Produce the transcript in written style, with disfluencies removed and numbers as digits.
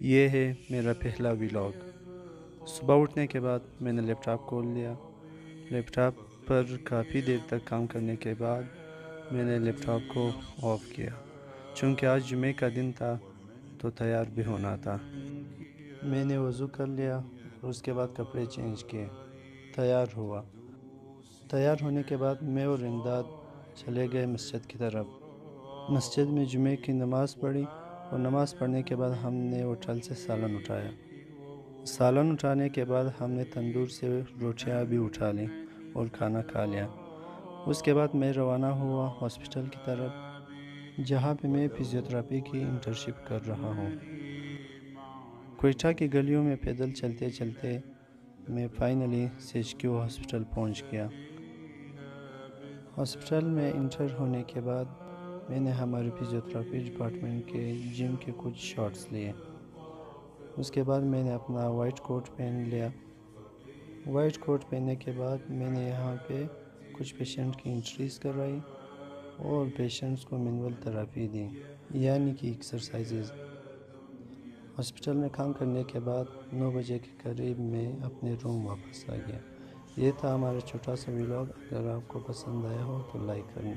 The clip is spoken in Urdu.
یہ ہے میرا پہلا ولاگ۔ صبح اٹھنے کے بعد میں نے لیپ ٹاپ کھول لیا۔ لیپ ٹاپ پر کافی دیر تک کام کرنے کے بعد میں نے لیپ ٹاپ کو آف کیا، چونکہ آج جمعے کا دن تھا تو تیار بھی ہونا تھا۔ میں نے وضو کر لیا اور اس کے بعد کپڑے چینج کیے، تیار ہوا۔ تیار ہونے کے بعد میں اور امداد چلے گئے مسجد کی طرف۔ مسجد میں جمعے کی نماز پڑھی اور نماز پڑھنے کے بعد ہم نے ہوٹل سے سالن اٹھایا۔ سالن اٹھانے کے بعد ہم نے تندور سے روٹیاں بھی اٹھا لیں اور کھانا کھا لیا۔ اس کے بعد میں روانہ ہوا ہاسپٹل کی طرف، جہاں پہ میں فزیوتھراپی کی انٹرنشپ کر رہا ہوں۔ کوئٹہ کی گلیوں میں پیدل چلتے چلتے میں فائنلی CHQ ہاسپٹل پہنچ گیا۔ ہاسپٹل میں انٹر ہونے کے بعد میں نے ہمارے فزیوتھراپی ڈپارٹمنٹ کے جم کے کچھ شاٹس لیے۔ اس کے بعد میں نے اپنا وائٹ کوٹ پہن لیا۔ وائٹ کوٹ پہننے کے بعد میں نے یہاں پہ کچھ پیشنٹ کی انٹریز کروائی اور پیشنٹس کو مینول تھراپی دی، یعنی کہ ایکسرسائزز۔ ہاسپٹل میں کام کرنے کے بعد 9 بجے کے قریب میں اپنے روم واپس آ گیا۔ یہ تھا ہمارا چھوٹا سا ولاگ۔ اگر آپ کو پسند آیا ہو تو لائک کرنا۔